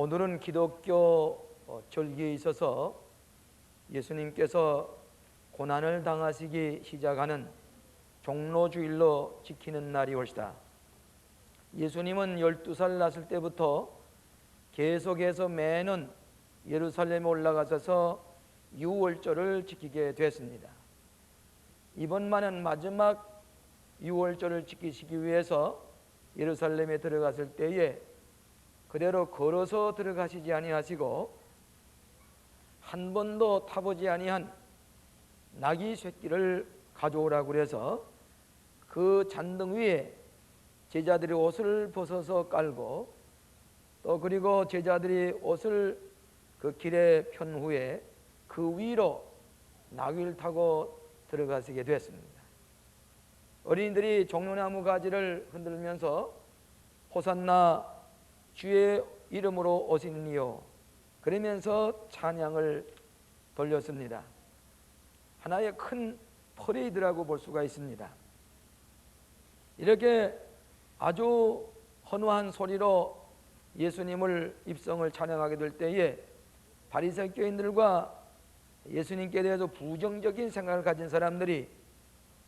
오늘은 기독교 절기에 있어서 예수님께서 고난을 당하시기 시작하는 종로주일로 지키는 날이 올시다. 예수님은 12살 났을 때부터 계속해서 매년 예루살렘에 올라가셔서 유월절을 지키게 됐습니다. 이번만은 마지막 유월절을 지키시기 위해서 예루살렘에 들어갔을 때에 그대로 걸어서 들어가시지 아니하시고 한 번도 타보지 아니한 나귀 새끼를 가져오라고 그래서 그 잔등 위에 제자들이 옷을 벗어서 깔고 또 그리고 제자들이 옷을 그 길에 편 후에 그 위로 나귀를 타고 들어가시게 됐습니다. 어린이들이 종려나무 가지를 흔들면서 호산나 주의 이름으로 오시니요 그러면서 찬양을 돌렸습니다. 하나의 큰 퍼레이드라고 볼 수가 있습니다. 이렇게 아주 헌화한 소리로 예수님을 입성을 찬양하게 될 때에 바리새교인들과 예수님께 대해서 부정적인 생각을 가진 사람들이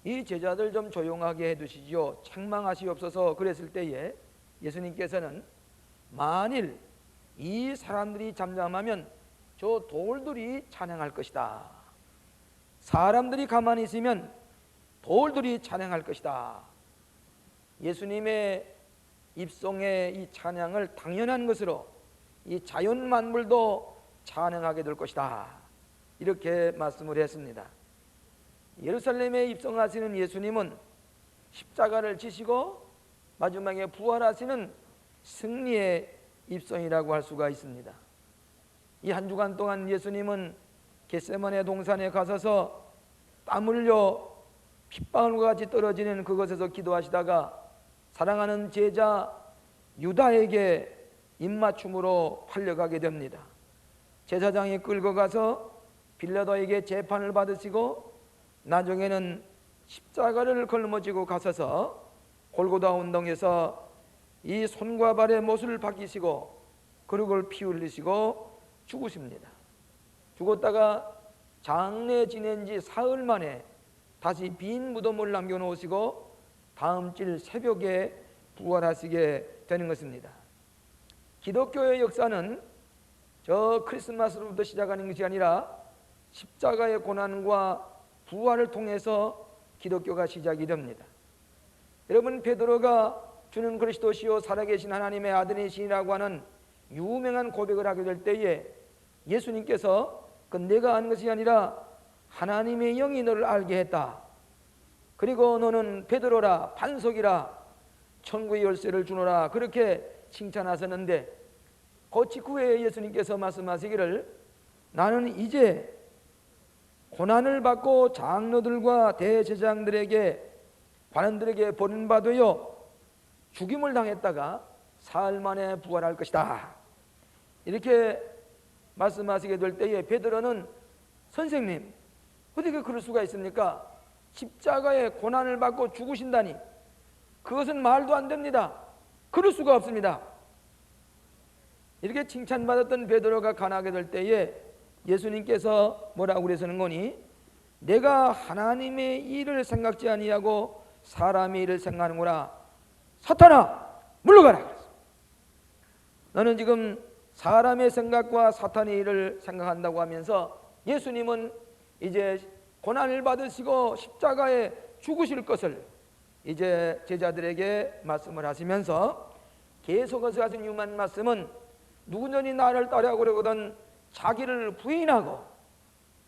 이 제자들 좀 조용하게 해두시지요, 책망하시옵소서 그랬을 때에 예수님께서는 만일 이 사람들이 잠잠하면 저 돌들이 찬양할 것이다. 사람들이 가만히 있으면 돌들이 찬양할 것이다. 예수님의 입송의 이 찬양을 당연한 것으로 이 자연 만물도 찬양하게 될 것이다. 이렇게 말씀을 했습니다. 예루살렘에 입성하시는 예수님은 십자가를 지시고 마지막에 부활하시는 승리의 입성이라고 할 수가 있습니다. 이 한 주간 동안 예수님은 겟세마네 동산에 가셔서 땀 흘려 핏방울과 같이 떨어지는 그곳에서 기도하시다가 사랑하는 제자 유다에게 입맞춤으로 팔려가게 됩니다. 제사장이 끌고 가서 빌라도에게 재판을 받으시고 나중에는 십자가를 걸머지고 가셔서 골고다 언덕에서 이 손과 발의 못을 박이시고 그릇을 피 흘리시고 죽으십니다. 죽었다가 장례 지낸 지 사흘 만에 다시 빈 무덤을 남겨놓으시고 다음 질 새벽에 부활하시게 되는 것입니다. 기독교의 역사는 저 크리스마스로부터 시작하는 것이 아니라 십자가의 고난과 부활을 통해서 기독교가 시작이 됩니다. 여러분, 베드로가 주는 그리스도시요 살아계신 하나님의 아들이시라고 하는 유명한 고백을 하게 될 때에 예수님께서 그 내가 아는 것이 아니라 하나님의 영이 너를 알게 했다. 그리고 너는 베드로라, 반석이라, 천국의 열쇠를 주노라, 그렇게 칭찬하셨는데 그 직후에 예수님께서 말씀하시기를 나는 이제 고난을 받고 장로들과 대제사장들에게 관원들에게 버림받아요 죽임을 당했다가 사흘 만에 부활할 것이다. 이렇게 말씀하시게 될 때에 베드로는 선생님, 어떻게 그럴 수가 있습니까? 십자가에 고난을 받고 죽으신다니 그것은 말도 안 됩니다. 그럴 수가 없습니다. 이렇게 칭찬받았던 베드로가 가난하게 될 때에 예수님께서 뭐라고 그러시는 거니? 내가 하나님의 일을 생각지 아니하고 사람의 일을 생각하는구나. 사탄아 물러가라. 너는 지금 사람의 생각과 사탄의 일을 생각한다고 하면서 예수님은 이제 고난을 받으시고 십자가에 죽으실 것을 이제 제자들에게 말씀을 하시면서 계속해서 하신 유만 말씀은 누구든지 나를 따르라고 그러거든 자기를 부인하고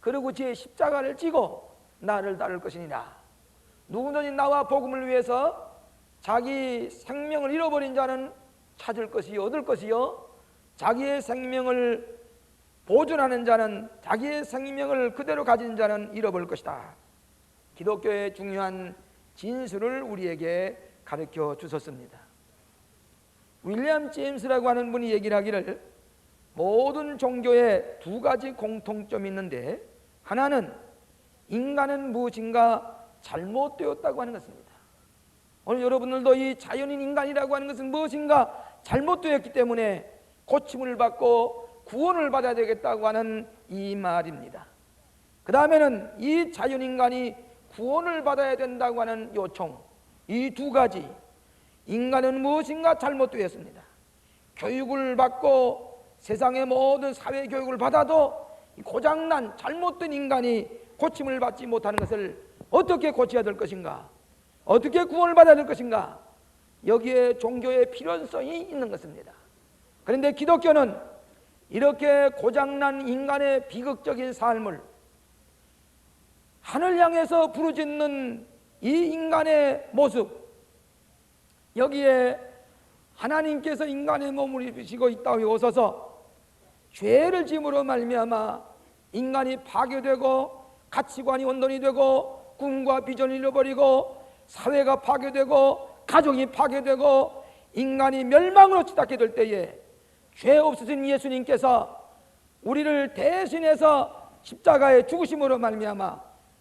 그리고 제 십자가를 지고 나를 따를 것이니라. 누구든지 나와 복음을 위해서 자기 생명을 잃어버린 자는 찾을 것이요 얻을 것이요 자기의 생명을 보존하는 자는 자기의 생명을 그대로 가진 자는 잃어버릴 것이다. 기독교의 중요한 진술을 우리에게 가르쳐 주셨습니다. 윌리엄 제임스라고 하는 분이 얘기를 하기를 모든 종교에 두 가지 공통점이 있는데 하나는 인간은 무엇인가 잘못되었다고 하는 것입니다. 오늘 여러분들도 이 자연인 인간이라고 하는 것은 무엇인가 잘못되었기 때문에 고침을 받고 구원을 받아야 되겠다고 하는 이 말입니다. 그 다음에는 이 자연인간이 구원을 받아야 된다고 하는 요청, 이 두 가지. 인간은 무엇인가 잘못되었습니다. 교육을 받고 세상의 모든 사회 교육을 받아도 고장난 잘못된 인간이 고침을 받지 못하는 것을 어떻게 고쳐야 될 것인가, 어떻게 구원을 받아야 될 것인가, 여기에 종교의 필요성이 있는 것입니다. 그런데 기독교는 이렇게 고장난 인간의 비극적인 삶을 하늘 향해서 부르짖는 이 인간의 모습, 여기에 하나님께서 인간의 몸을 입으시고 있다고 오셔서 죄를 지음으로 말미암아 인간이 파괴되고 가치관이 혼돈이 되고 꿈과 비전을 잃어버리고 사회가 파괴되고 가정이 파괴되고 인간이 멸망으로 치닫게 될 때에 죄 없으신 예수님께서 우리를 대신해서 십자가에 죽으심으로 말미암아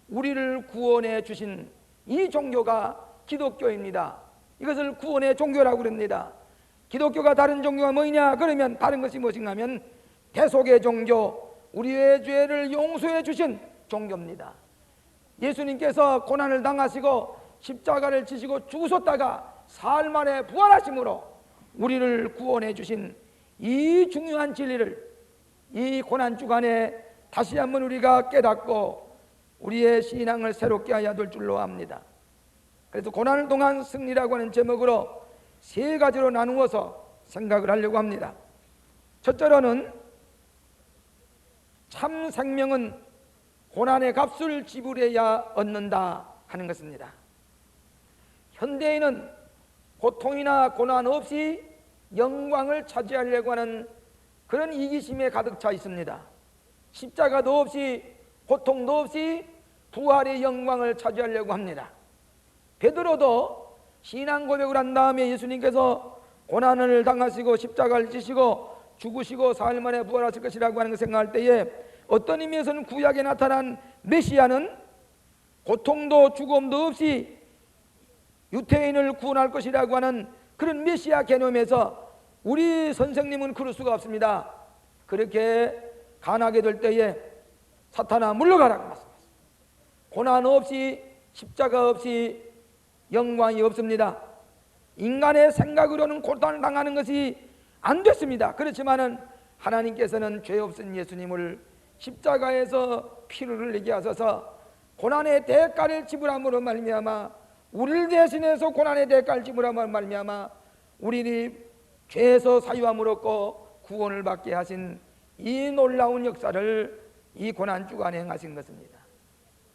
우리를 구원해 주신 이 종교가 기독교입니다. 이것을 구원의 종교라고 그럽니다. 기독교가 다른 종교가 뭐냐? 그러면 다른 것이 무엇인가 하면 대속의 종교, 우리의 죄를 용서해 주신 종교입니다. 예수님께서 고난을 당하시고 십자가를 지시고 죽으셨다가 사흘 만에 부활하심으로 우리를 구원해 주신 이 중요한 진리를 이 고난주간에 다시 한번 우리가 깨닫고 우리의 신앙을 새롭게 하여야 될 줄로 압니다. 그래서 고난을 통한 승리라고 하는 제목으로 세 가지로 나누어서 생각을 하려고 합니다. 첫째로는 참 생명은 고난의 값을 지불해야 얻는다 하는 것입니다. 현대인은 고통이나 고난 없이 영광을 차지하려고 하는 그런 이기심에 가득 차 있습니다. 십자가도 없이 고통도 없이 부활의 영광을 차지하려고 합니다. 베드로도 신앙 고백을 한 다음에 예수님께서 고난을 당하시고 십자가를 지시고 죽으시고 사흘 만에 부활하실 것이라고 하는 것을 생각할 때에 어떤 의미에서는 구약에 나타난 메시아는 고통도 죽음도 없이 유태인을 구원할 것이라고 하는 그런 메시아 개념에서 우리 선생님은 그럴 수가 없습니다. 그렇게 간하게 될 때에 사탄아 물러가라고 말씀하셨습니다. 고난 없이 십자가 없이 영광이 없습니다. 인간의 생각으로는 고난을 당하는 것이 안 됐습니다. 그렇지만은 하나님께서는 죄 없은 예수님을 십자가에서 피를 흘리게 하셔서 고난의 대가를 지불함으로 말미암아 우리를 대신해서 고난의 대가를 지불함으로 말미암아 우리를 죄에서 사유함을 얻고 구원을 받게 하신 이 놀라운 역사를 이 고난주간에 행하신 것입니다.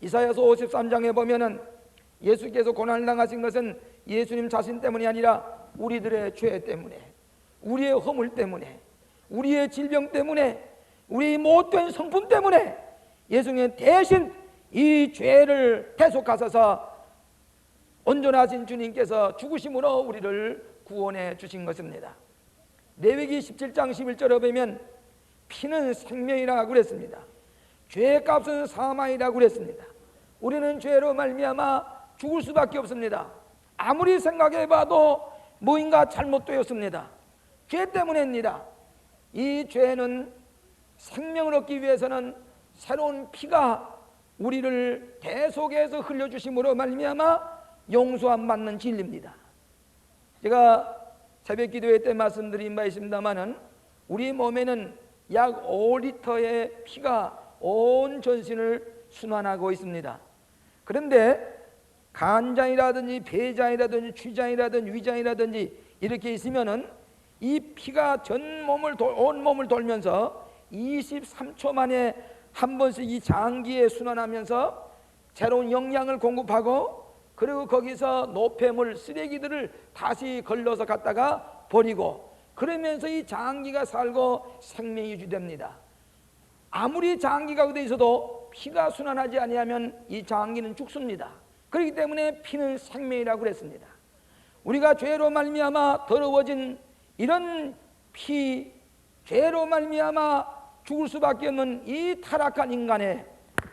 이사야서 53장에 보면은 예수께서 고난을 당하신 것은 예수님 자신 때문이 아니라 우리들의 죄 때문에, 우리의 허물 때문에, 우리의 질병 때문에, 우리 못된 성품 때문에 예수님은 대신 이 죄를 대속하셔서 온전하신 주님께서 죽으심으로 우리를 구원해 주신 것입니다. 레위기 17장 11절에 보면 피는 생명이라고 그랬습니다. 죄의 값은 사망이라고 그랬습니다. 우리는 죄로 말미암아 죽을 수밖에 없습니다. 아무리 생각해봐도 뭐인가 잘못되었습니다. 죄 때문입니다. 이 죄는 생명을 얻기 위해서는 새로운 피가 우리를 대속해서 흘려주심으로 말미암아 용서함 받는 진리입니다. 제가 새벽 기도회 때 말씀드린 바 있습니다마는 우리 몸에는 약 5리터의 피가 온 전신을 순환하고 있습니다. 그런데 간장이라든지 폐장이라든지 췌장이라든지 위장이라든지 이렇게 있으면은 이 피가 온 몸을 돌면서 23초 만에 한 번씩 이 장기에 순환하면서 새로운 영양을 공급하고 그리고 거기서 노폐물 쓰레기들을 다시 걸러서 갖다가 버리고 그러면서 이 장기가 살고 생명이 유지됩니다. 아무리 장기가 어디 있어도 피가 순환하지 아니하면 이 장기는 죽습니다. 그렇기 때문에 피는 생명이라고 그랬습니다. 우리가 죄로 말미암아 더러워진 이런 피, 죄로 말미암아 죽을 수밖에 없는 이 타락한 인간의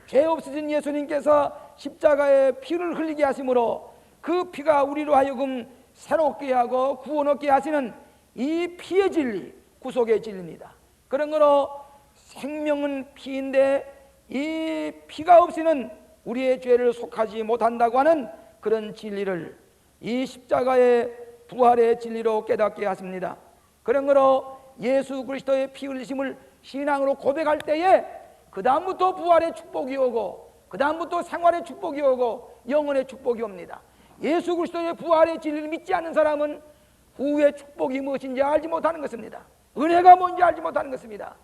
죄 없으신 예수님께서 십자가에 피를 흘리게 하심으로 그 피가 우리로 하여금 새롭게 하고 구원 얻게 하시는 이 피의 진리, 구속의 진리입니다. 그런 거로 생명은 피인데 이 피가 없이는 우리의 죄를 속하지 못한다고 하는 그런 진리를 이 십자가의 부활의 진리로 깨닫게 하십니다. 그런 거로 예수 그리스도의 피 흘리심을 신앙으로 고백할 때에 그 다음부터 부활의 축복이 오고 그 다음부터 생활의 축복이 오고 영혼의 축복이 옵니다. 예수 그리스도의 부활의 진리를 믿지 않는 사람은 후의 축복이 무엇인지 알지 못하는 것입니다. 은혜가 뭔지 알지 못하는 것입니다.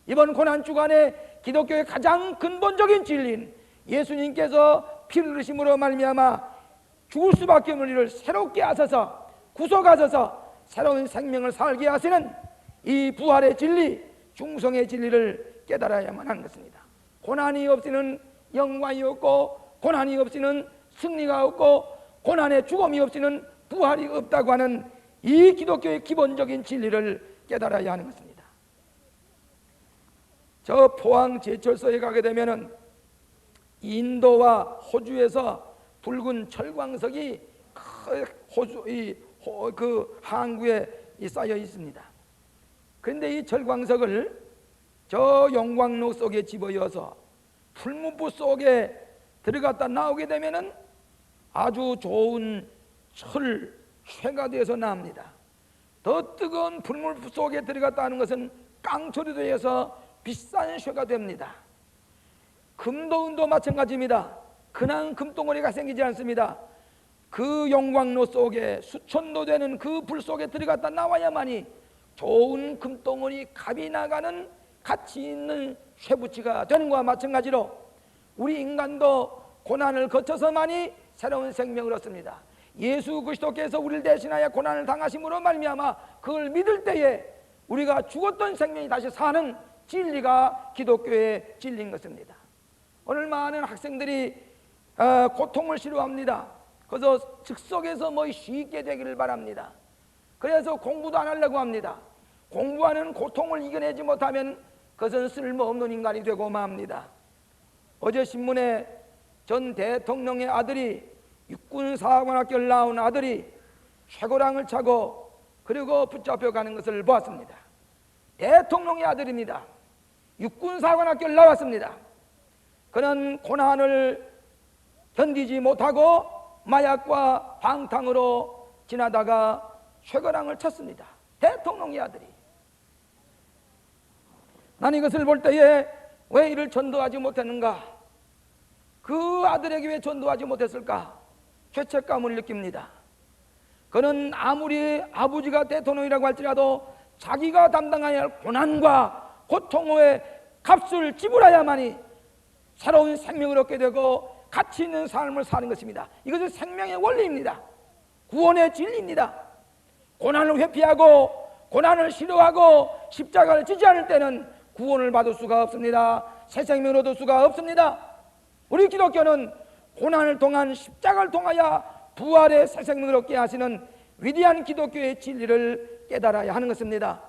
이번 고난주간에 기독교의 가장 근본적인 진리인 예수님께서 피 흘리심으로 말미암아 죽을 수밖에 없는 이를 새롭게 하셔서 구속하셔서 새로운 생명을 살게 하시는 이 부활의 진리, 중성의 진리를 깨달아야만 하는 것입니다. 고난이 없이는 영광이 없고 고난이 없이는 승리가 없고 고난의 죽음이 없이는 부활이 없다고 하는 이 기독교의 기본적인 진리를 깨달아야 하는 것입니다. 저 포항 제철소에 가게 되면은 인도와 호주에서 붉은 철광석이 그 항구에 쌓여 있습니다. 그런데 이 철광석을 저 용광로 속에 집어넣어서 풀무불 속에 들어갔다 나오게 되면은 아주 좋은 쇠가 되어서 나옵니다. 더 뜨거운 풀물 속에 들어갔다 하는 것은 깡철이 되어서 비싼 쇠가 됩니다. 금도은도 마찬가지입니다. 그냥 금덩어리가 생기지 않습니다. 그 용광로 속에 수천도 되는 그 불 속에 들어갔다 나와야만이 좋은 금덩어리 값이 나가는 가치 있는 쇠붙이가 되는 것과 마찬가지로 우리 인간도 고난을 거쳐서만이 새로운 생명을 얻습니다. 예수 그리스도께서 우리를 대신하여 고난을 당하심으로 말미암아 그걸 믿을 때에 우리가 죽었던 생명이 다시 사는 진리가 기독교의 진리인 것입니다. 오늘 많은 학생들이 고통을 싫어합니다. 그래서 즉석에서 뭐 쉽게 되기를 바랍니다. 그래서 공부도 안 하려고 합니다. 공부하는 고통을 이겨내지 못하면 그것은 쓸모없는 인간이 되고 맙니다. 어제 신문에 전 대통령의 아들이 육군사관학교를 나온 아들이 쇠고랑을 차고 그리고 붙잡혀가는 것을 보았습니다. 대통령의 아들입니다. 육군사관학교를 나왔습니다. 그는 고난을 견디지 못하고 마약과 방탕으로 지나다가 쇠고랑을 쳤습니다. 대통령의 아들이. 난 이것을 볼 때에 왜 이를 전도하지 못했는가? 그 아들에게 왜 전도하지 못했을까? 죄책감을 느낍니다. 그는 아무리 아버지가 대통령이라고 할지라도 자기가 담당해야 할 고난과 고통의 값을 지불해야만이 새로운 생명을 얻게 되고 가치 있는 삶을 사는 것입니다. 이것은 생명의 원리입니다. 구원의 진리입니다. 고난을 회피하고 고난을 싫어하고 십자가를 지지 않을 때는 구원을 받을 수가 없습니다. 새 생명을 얻을 수가 없습니다. 우리 기독교는 고난을 통한 십자가를 통하여 부활의 새 생명을 얻게 하시는 위대한 기독교의 진리를 깨달아야 하는 것입니다.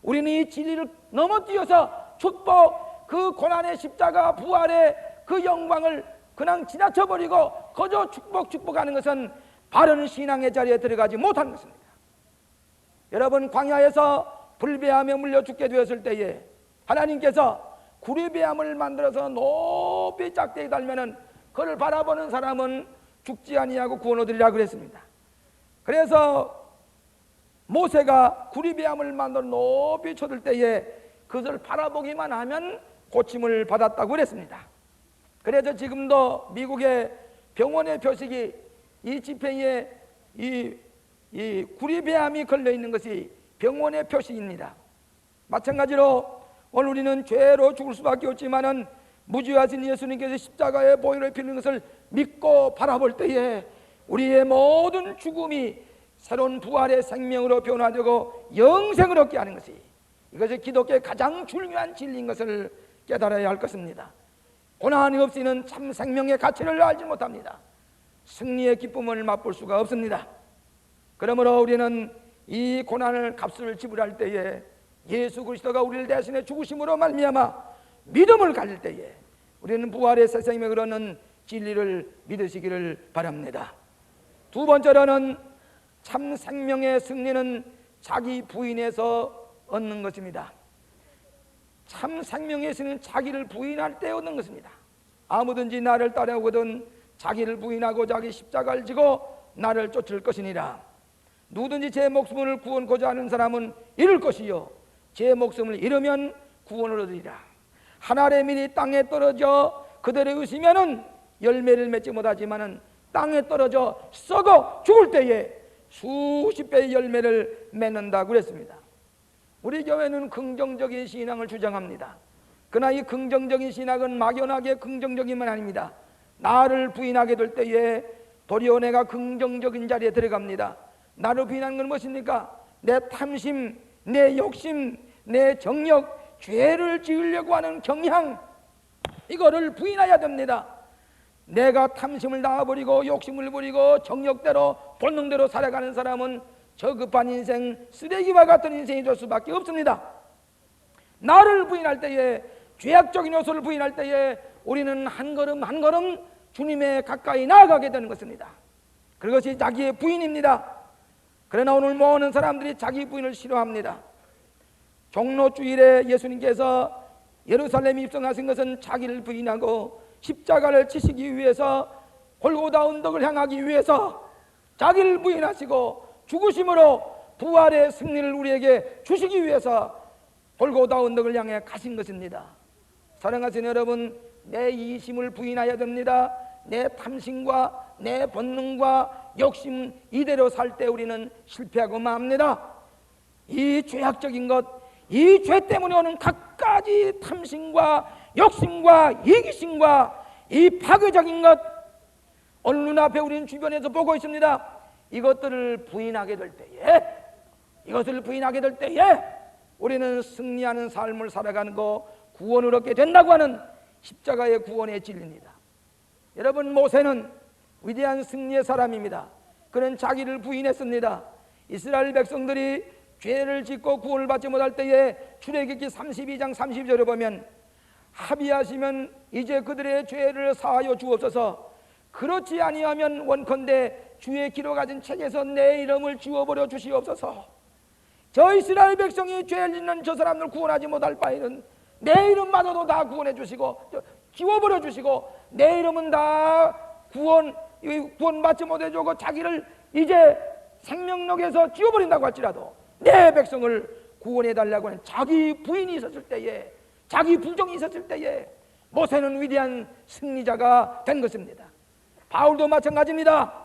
우리는 이 진리를 넘어뛰어서 축복, 그 고난의 십자가 부활의 그 영광을 그냥 지나쳐버리고 거저 축복하는 것은 바른 신앙의 자리에 들어가지 못하는 것입니다. 여러분, 광야에서 불배함에 물려 죽게 되었을 때에 하나님께서 구리배암을 만들어서 높이 짝대기 달면은 그를 바라보는 사람은 죽지 아니하고 구원 얻으리라 그랬습니다. 그래서 모세가 구리배암을 만들어 높이 쳐들 때에 그것을 바라보기만 하면 고침을 받았다고 그랬습니다. 그래서 지금도 미국의 병원의 표식이 이 지폐에 이 구리배암이 걸려있는 것이 병원의 표식입니다. 마찬가지로 오늘 우리는 죄로 죽을 수밖에 없지만은 무죄하신 예수님께서 십자가에 보혈을 피는 것을 믿고 바라볼 때에 우리의 모든 죽음이 새로운 부활의 생명으로 변화되고 영생을 얻게 하는 것이 이것이 기독교의 가장 중요한 진리인 것을 깨달아야 할 것입니다. 고난이 없이는 참 생명의 가치를 알지 못합니다. 승리의 기쁨을 맛볼 수가 없습니다. 그러므로 우리는 이 고난을 값을 지불할 때에 예수 그리스도가 우리를 대신해 죽으심으로 말미암아 믿음을 가질 때에 우리는 부활의 새 생명을 얻는 진리를 믿으시기를 바랍니다. 두 번째로는 참 생명의 승리는 자기 부인에서 얻는 것입니다. 참 생명의 신은 자기를 부인할 때 얻는 것입니다. 아무든지 나를 따라오거든 자기를 부인하고 자기 십자가를 지고 나를 쫓을 것이니라. 누구든지 제 목숨을 구원고자 하는 사람은 잃을 것이요 제 목숨을 잃으면 구원을 얻으리라. 한 알의 밀이 땅에 떨어져 그대로 의시면은 열매를 맺지 못하지만은 땅에 떨어져 썩어 죽을 때에 수십 배의 열매를 맺는다고 그랬습니다. 우리 교회는 긍정적인 신앙을 주장합니다. 그러나 이 긍정적인 신앙은 막연하게 긍정적인만 아닙니다. 나를 부인하게 될 때에 도리어 내가 긍정적인 자리에 들어갑니다. 나를 부인하는 건 무엇입니까? 내 탐심, 내 욕심, 내 정욕, 죄를 지으려고 하는 경향, 이거를 부인해야 됩니다. 내가 탐심을 낳아버리고 욕심을 부리고 정욕대로 본능대로 살아가는 사람은 저급한 인생, 쓰레기와 같은 인생이 될 수밖에 없습니다. 나를 부인할 때에, 죄악적인 요소를 부인할 때에 우리는 한 걸음 한 걸음 주님에 가까이 나아가게 되는 것입니다. 그것이 자기의 부인입니다. 그러나 오늘 모든 사람들이 자기 부인을 싫어합니다. 종로주일에 예수님께서 예루살렘에 입성하신 것은 자기를 부인하고 십자가를 지시기 위해서, 골고다 언덕을 향하기 위해서 자기를 부인하시고 죽으심으로 부활의 승리를 우리에게 주시기 위해서 골고다 언덕을 향해 가신 것입니다. 사랑하시는 여러분, 내 이심을 부인해야 됩니다. 내 탐심과 내 본능과 욕심 이대로 살 때 우리는 실패하고 맙니다. 이 죄악적인 것, 이 죄 때문에 오는 갖가지 탐심과 욕심과 이기심과 이 파괴적인 것, 오늘 눈앞에 우리는 주변에서 보고 있습니다. 이것들을 부인하게 될 때에, 이것을 부인하게 될 때에 우리는 승리하는 삶을 살아가는 거, 구원을 얻게 된다고 하는 십자가의 구원의 진리입니다. 여러분, 모세는 위대한 승리의 사람입니다. 그는 자기를 부인했습니다. 이스라엘 백성들이 죄를 짓고 구원을 받지 못할 때에 출애굽기 32장 32절에 보면 합의하시면 이제 그들의 죄를 사하여 주옵소서, 그렇지 아니하면 원컨대 주의 기록하신 책에서 내 이름을 지워버려 주시옵소서. 저 이스라엘 백성이 죄를 짓는 저 사람들 구원하지 못할 바에는 내 이름마저도 다 구원해 주시고 지워버려 주시고, 내 이름은 다 구원받지 못해주고 자기를 이제 생명록에서 지워버린다고 할지라도 내 백성을 구원해달라고 하는 자기 부인이 있었을 때에, 자기 부정이 있었을 때에 모세는 위대한 승리자가 된 것입니다. 바울도 마찬가지입니다.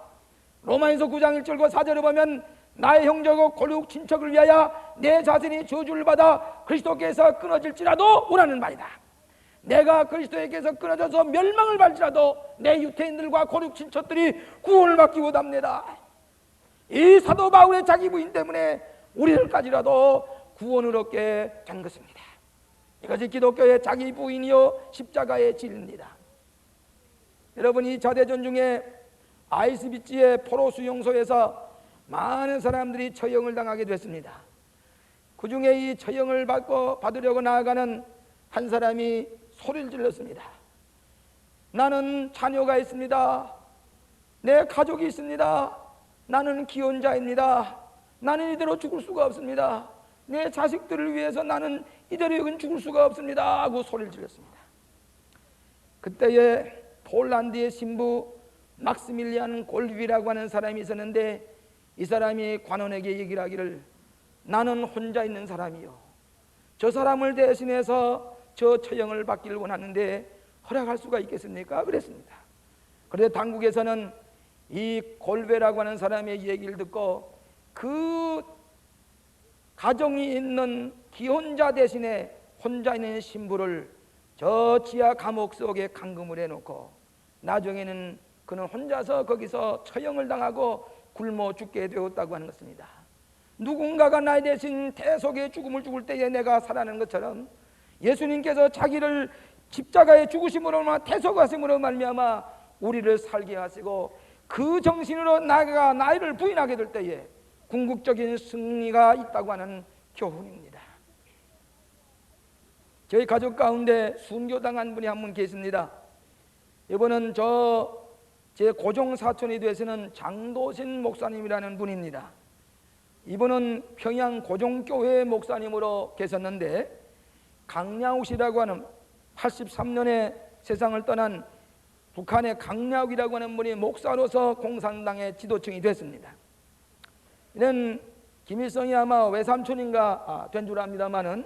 로마인서 9장 1절과 4절에 보면 나의 형제고 골육 친척을 위하여 내 자신이 저주를 받아 그리스도께서 끊어질지라도 원하는 말이다. 내가 그리스도에게서 끊어져서 멸망을 받을지라도 내 유태인들과 고륙 친척들이 구원을 받기 원합니다. 이 사도 바울의 자기 부인 때문에 우리들까지라도 구원을 얻게 된 것입니다. 이것이 기독교의 자기 부인이요 십자가의 진리입니다. 여러분, 이 자대전 중에 아이스비치의 포로 수용소에서 많은 사람들이 처형을 당하게 됐습니다. 그 중에 이 처형을 받으려고 나아가는 한 사람이 소리를 질렀습니다. 나는 자녀가 있습니다. 내 가족이 있습니다. 나는 기혼자입니다. 나는 이대로 죽을 수가 없습니다. 내 자식들을 위해서 나는 이대로 여긴 죽을 수가 없습니다 하고 소리를 질렀습니다. 그때에 폴란드의 신부 막스밀리안 골비라고 하는 사람이 있었는데, 이 사람이 관원에게 얘기를 하기를, 나는 혼자 있는 사람이요, 저 사람을 대신해서 저 처형을 받기를 원하는데 허락할 수가 있겠습니까? 그랬습니다. 그런데 당국에서는 이 골베라고 하는 사람의 얘기를 듣고 그 가정이 있는 기혼자 대신에 혼자 있는 신부를 저 지하 감옥 속에 감금을 해놓고 나중에는 그는 혼자서 거기서 처형을 당하고 굶어 죽게 되었다고 하는 것입니다. 누군가가 나에 대신 대속의 죽음을 죽을 때에 내가 살아나는 것처럼 예수님께서 자기를 십자가의 죽으심으로 대속하심으로 말미암아 우리를 살게 하시고 그 정신으로 나가 나이를 부인하게 될 때에 궁극적인 승리가 있다고 하는 교훈입니다. 저희 가족 가운데 순교당한 분이 한 분 계십니다. 이분은 제 고종 사촌이 되시는 장도신 목사님이라는 분입니다. 이분은 평양 고종교회 목사님으로 계셨는데 강야욱 씨라고 하는 83년에 세상을 떠난 북한의 강야욱이라고 하는 분이 목사로서 공산당의 지도층이 됐습니다. 이는 김일성이 아마 외삼촌인가 된 줄 압니다마는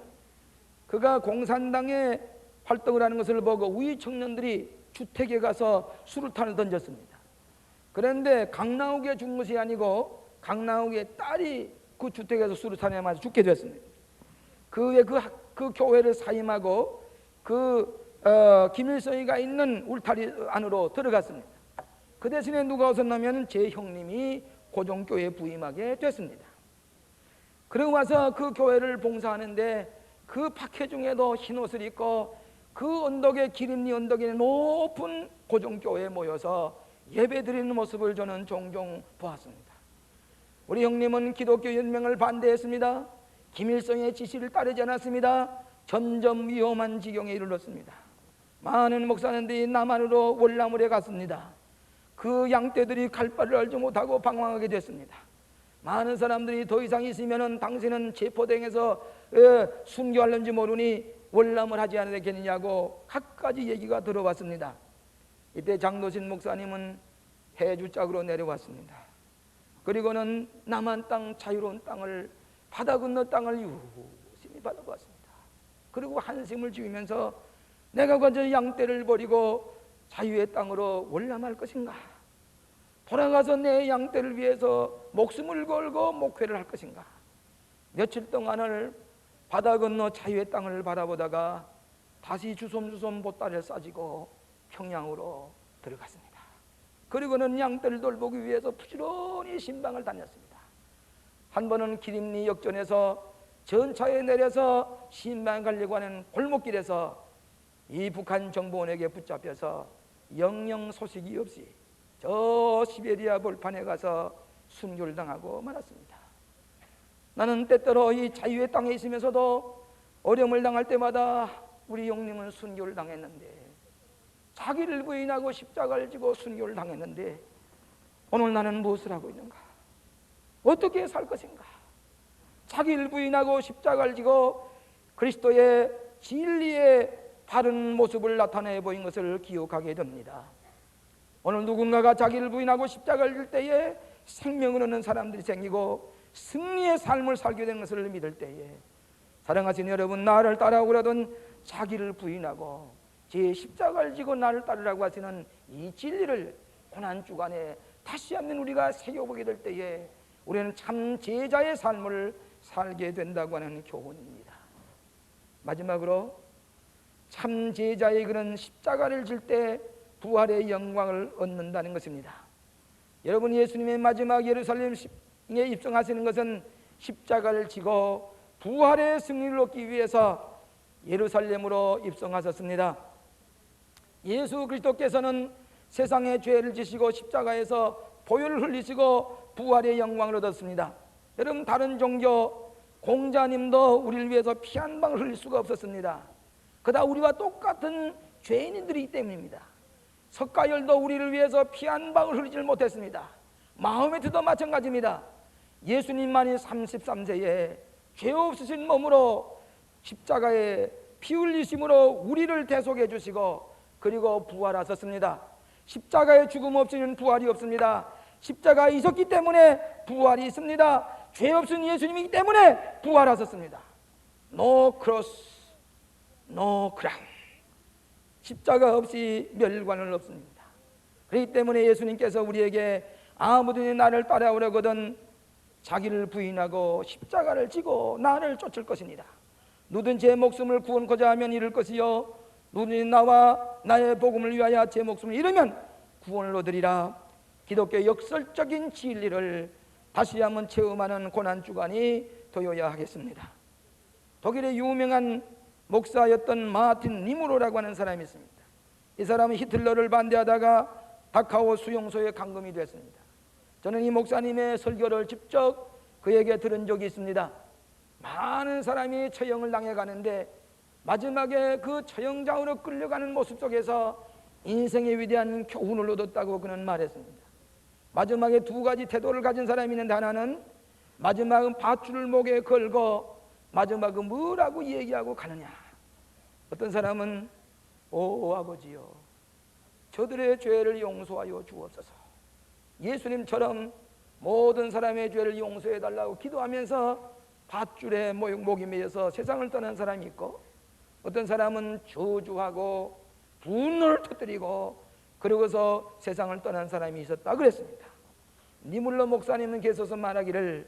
그가 공산당에 활동을 하는 것을 보고 우리 청년들이 주택에 가서 수류탄을 던졌습니다. 그런데 강나욱의 죽은 것이 아니고 강나욱의 딸이 그 주택에서 수류탄에 맞아 죽게 됐습니다. 그 후에 그 교회를 사임하고 김일성이가 있는 울타리 안으로 들어갔습니다. 그 대신에 누가 오셨냐면 제 형님이 고종교회에 부임하게 됐습니다. 그러고 와서 그 교회를 봉사하는데 그 박해 중에도 흰옷을 입고 그 언덕에 기림리 언덕에 높은 고종교회에 모여서 예배드리는 모습을 저는 종종 보았습니다. 우리 형님은 기독교 연맹을 반대했습니다. 김일성의 지시를 따르지 않았습니다. 점점 위험한 지경에 이르렀습니다. 많은 목사님들이 남한으로 월남을에 갔습니다. 그 양떼들이 갈 바를 알지 못하고 방황하게 됐습니다. 많은 사람들이 더 이상 있으면 당신은 체포당해서 순교할는지 모르니 월남을 하지 않아야 되겠느냐고 갖가지 얘기가 들어왔습니다. 이때 장도신 목사님은 해주짝으로 내려왔습니다. 그리고는 남한 땅, 자유로운 땅을, 바다 건너 땅을 유심히 바라보았습니다. 그리고 한숨을 지으면서 내가 가져 양떼를 버리고 자유의 땅으로 월남할 것인가, 돌아가서 내 양떼를 위해서 목숨을 걸고 목회를 할 것인가. 며칠 동안을 바다 건너 자유의 땅을 바라보다가 다시 주섬주섬 보따리를 싸지고 평양으로 들어갔습니다. 그리고는 양떼를 돌보기 위해서 부지런히 신방을 다녔습니다. 한 번은 기림리 역전에서 전차에 내려서 신방 가려고 하는 골목길에서 이 북한 정보원에게 붙잡혀서 영영 소식이 없이 저 시베리아 벌판에 가서 순교를 당하고 말았습니다. 나는 때때로 이 자유의 땅에 있으면서도 어려움을 당할 때마다 우리 형님은 순교를 당했는데, 자기를 부인하고 십자가를 지고 순교를 당했는데 오늘 나는 무엇을 하고 있는가? 어떻게 살 것인가? 자기를 부인하고 십자가를 지고 그리스도의 진리의 바른 모습을 나타내 보인 것을 기억하게 됩니다. 오늘 누군가가 자기를 부인하고 십자가를 질 때에 생명을 얻는 사람들이 생기고 승리의 삶을 살게 되는 것을 믿을 때에, 사랑하시는 여러분, 나를 따라오라던 자기를 부인하고 제 십자가를 지고 나를 따르라고 하시는 이 진리를 고난주간에 다시 한번 우리가 새겨보게 될 때에 우리는 참 제자의 삶을 살게 된다고 하는 교훈입니다. 마지막으로 참 제자의 그런 십자가를 질 때 부활의 영광을 얻는다는 것입니다. 여러분, 예수님의 마지막 예루살렘에 입성하시는 것은 십자가를 지고 부활의 승리를 얻기 위해서 예루살렘으로 입성하셨습니다. 예수 그리스도께서는 세상의 죄를 지시고 십자가에서 보혈을 흘리시고 부활의 영광을 얻었습니다. 여러분, 다른 종교 공자님도 우리를 위해서 피 한 방울 흘릴 수가 없었습니다. 그다 우리와 똑같은 죄인들이기 때문입니다. 석가열도 우리를 위해서 피 한 방울 흘리질 못했습니다. 마호메트도 마찬가지입니다. 예수님만이 33세에 죄 없으신 몸으로 십자가에 피 흘리심으로 우리를 대속해 주시고 그리고 부활하셨습니다. 십자가의 죽음 없이는 부활이 없습니다. 십자가에 있었기 때문에 부활이 있습니다. 죄 없은 예수님이기 때문에 부활하셨습니다. No cross, no crown. 십자가 없이 멸관은 없습니다. 그렇기 때문에 예수님께서 우리에게 아무든지 나를 따라오려거든 자기를 부인하고 십자가를 지고 나를 쫓을 것이니라. 누구든지 제 목숨을 구원코자 하면 잃을 것이요 누구든지 나와 나의 복음을 위하여 제 목숨을 잃으면 구원을 얻으리라. 기독교의 역설적인 진리를 다시 한번 체험하는 고난주간이 되어야 하겠습니다. 독일의 유명한 목사였던 마틴 니무로라고 하는 사람이 있습니다. 이 사람은 히틀러를 반대하다가 다카오 수용소에 감금이 됐습니다. 저는 이 목사님의 설교를 직접 그에게 들은 적이 있습니다. 많은 사람이 처형을 당해가는데 마지막에 그 처형장으로 끌려가는 모습 속에서 인생의 위대한 교훈을 얻었다고 그는 말했습니다. 마지막에 두 가지 태도를 가진 사람이 있는데, 하나는 마지막은 밧줄을 목에 걸고 마지막은 뭐라고 얘기하고 가느냐? 어떤 사람은 오 아버지요, 저들의 죄를 용서하여 주옵소서. 예수님처럼 모든 사람의 죄를 용서해 달라고 기도하면서 밧줄에 목이 매여서 세상을 떠난 사람이 있고, 어떤 사람은 저주하고 분노를 터뜨리고 그러고서 세상을 떠난 사람이 있었다 그랬습니다. 니물러 목사님은 계속해서 말하기를,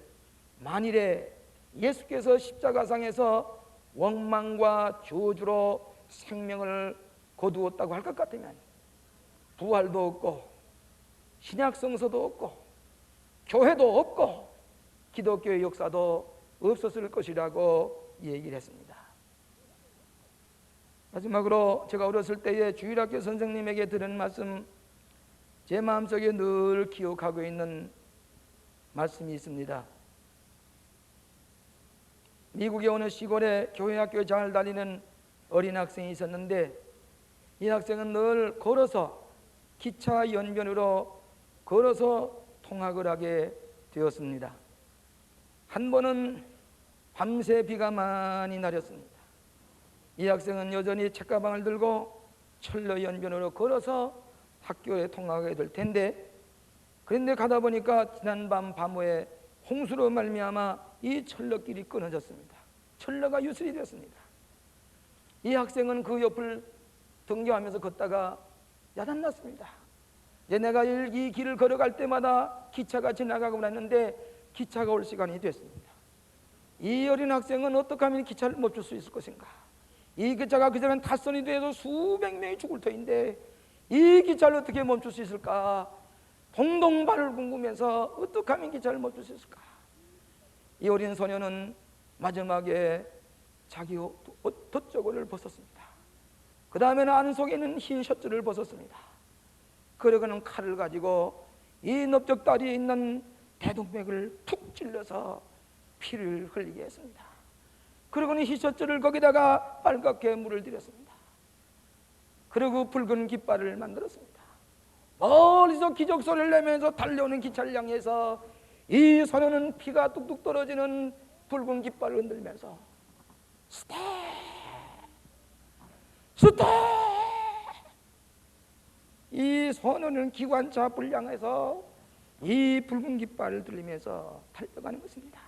만일에 예수께서 십자가상에서 원망과 저주로 생명을 거두었다고 할 것 같으면 부활도 없고 신약성서도 없고 교회도 없고 기독교의 역사도 없었을 것이라고 얘기를 했습니다. 마지막으로 제가 어렸을 때에 주일학교 선생님에게 들은 말씀, 제 마음속에 늘 기억하고 있는 말씀이 있습니다. 미국의 어느 시골에 교회 학교에 잘 다니는 어린 학생이 있었는데, 이 학생은 늘 걸어서 기차 연변으로 걸어서 통학을 하게 되었습니다. 한 번은 밤새 비가 많이 내렸습니다. 이 학생은 여전히 책가방을 들고 철로 연변으로 걸어서 학교에 통학하게 될 텐데, 그런데 가다 보니까 지난밤 밤후에 홍수로 말미암아 이 철로길이 끊어졌습니다. 철로가 유실이 되었습니다. 이 학생은 그 옆을 등교하면서 걷다가 야단났습니다. 이제 내가 이 길을 걸어갈 때마다 기차가 지나가고 났는데 기차가 올 시간이 됐습니다. 이 어린 학생은 어떻게 하면 기차를 멈출 수 있을 것인가? 이 기차가 그전엔 닷선이 돼서 수백 명이 죽을 터인데 이 기차를 어떻게 멈출 수 있을까? 동동 발을 궁금해서 어떻게 하면 기차를 멈출 수 있을까? 이 어린 소녀는 마지막에 자기 덧저고를 벗었습니다. 그 다음에는 안속에 있는 흰 셔츠를 벗었습니다. 그러고는 칼을 가지고 이 넓적다리에 있는 대동맥을 툭 찔러서 피를 흘리게 했습니다. 그러고는 흰 셔츠를 거기다가 빨갛게 물을 들였습니다. 그리고 붉은 깃발을 만들었습니다. 멀리서 기적소리를 내면서 달려오는 기차를 향해서 이 소녀는 피가 뚝뚝 떨어지는 붉은 깃발을 흔들면서 스텝 스텝, 이 소녀는 기관차 앞을 향해서 이 붉은 깃발을 들리면서 달려가는 것입니다.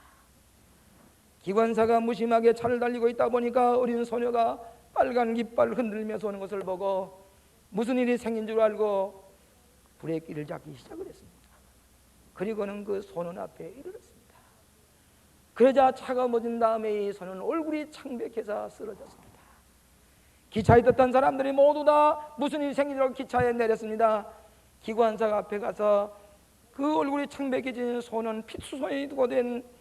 기관사가 무심하게 차를 달리고 있다 보니까 어린 소녀가 빨간 깃발을 흔들면서 오는 것을 보고 무슨 일이 생긴 줄 알고 브레이크를 잡기 시작을 했습니다. 그리고는 그 소년 앞에 이르렀습니다. 그러자 차가 멎은 다음에 이 소년은 얼굴이 창백해서 쓰러졌습니다. 기차에 탔던 사람들이 모두 다 무슨 일이 생긴 줄 알고 기차에 내렸습니다. 기관사가 앞에 가서 그 얼굴이 창백해진 소년, 피투성이 된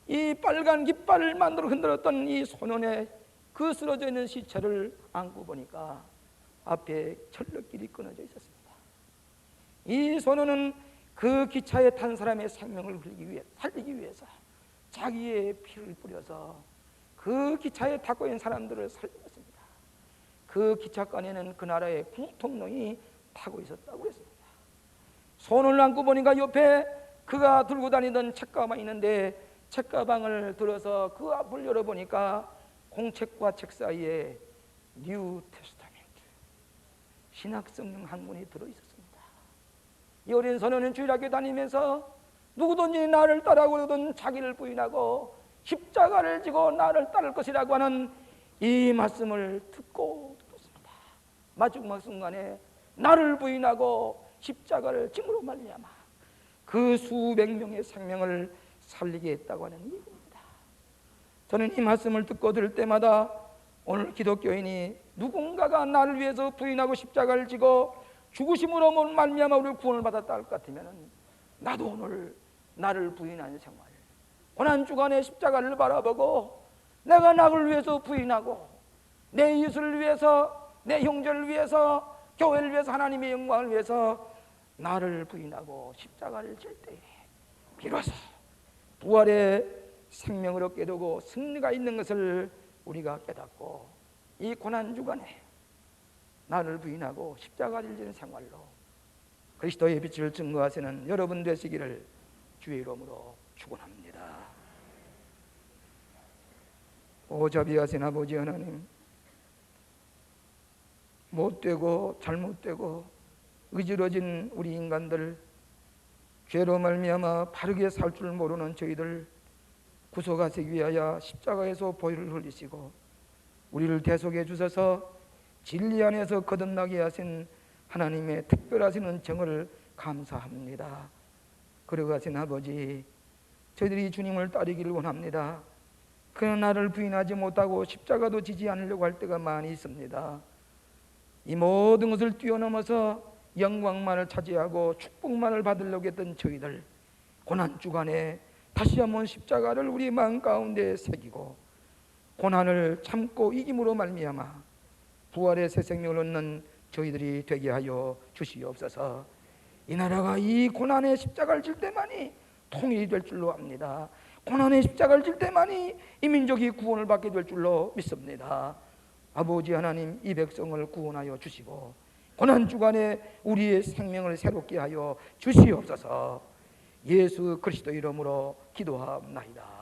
이 빨간 깃발을 만들어 흔들었던 이 소년의 그 쓰러져 있는 시체를 안고 보니까 앞에 철로길이 끊어져 있었습니다. 이 소년은 그 기차에 탄 사람의 생명을 살리기 위해서 자기의 피를 뿌려서 그 기차에 타고 있는 사람들을 살렸습니다. 그 기차간에는 그 나라의 국통령이 타고 있었다고 했습니다. 손을 안고 보니까 옆에 그가 들고 다니던 책가방이 있는데, 책가방을 들어서 그 앞을 열어보니까 공책과 책 사이에 뉴 테스타멘트, 신약성경 한 권이 들어있었습니다. 이 어린 소년은 주일학교 다니면서 누구든지 나를 따라오거든 자기를 부인하고 십자가를 지고 나를 따를 것이라고 하는 이 말씀을 듣고 들었습니다. 마지막 순간에 나를 부인하고 십자가를 짐으로 말미암아 그 수백 명의 생명을 살리게 했다고 하는 얘기입니다. 저는 이 말씀을 듣고 들을 때마다 오늘 기독교인이 누군가가 나를 위해서 부인하고 십자가를 지고 죽으심으로 말미암아 우리를 구원을 받았다 할 것 같으면 나도 오늘 나를 부인하는 생활, 고난주간에 십자가를 바라보고 내가 나를 위해서 부인하고 내 이웃을 위해서, 내 형제를 위해서, 교회를 위해서, 하나님의 영광을 위해서 나를 부인하고 십자가를 질 때에 비로소 부활의 생명을 얻게 되고 승리가 있는 것을 우리가 깨닫고 이 고난주간에 나를 부인하고 십자가를 지는 생활로 그리스도의 빛을 증거하시는 여러분 되시기를 주의 이름으로 축원합니다. 오 자비하신 아버지 하나님, 못되고 잘못되고 의지러진 우리 인간들, 죄로 말미암아 바르게 살 줄 모르는 저희들 구속하시기 위하여 십자가에서 보혈을 흘리시고 우리를 대속해 주셔서 진리 안에서 거듭나게 하신 하나님의 특별하신 은총을 감사합니다. 그러가신 아버지, 저희들이 주님을 따르기를 원합니다. 그러나 나를 부인하지 못하고 십자가도 지지 않으려고 할 때가 많이 있습니다. 이 모든 것을 뛰어넘어서 영광만을 차지하고 축복만을 받으려고 했던 저희들, 고난주간에 다시 한번 십자가를 우리 마음 가운데 새기고 고난을 참고 이김으로 말미암아 부활의 새 생명을 얻는 저희들이 되게 하여 주시옵소서. 이 나라가 이 고난의 십자가를 질 때만이 통일이 될 줄로 압니다. 고난의 십자가를 질 때만이 이 민족이 구원을 받게 될 줄로 믿습니다. 아버지 하나님, 이 백성을 구원하여 주시고 고난주간에 우리의 생명을 새롭게 하여 주시옵소서. 예수 그리스도 이름으로 기도하옵나이다.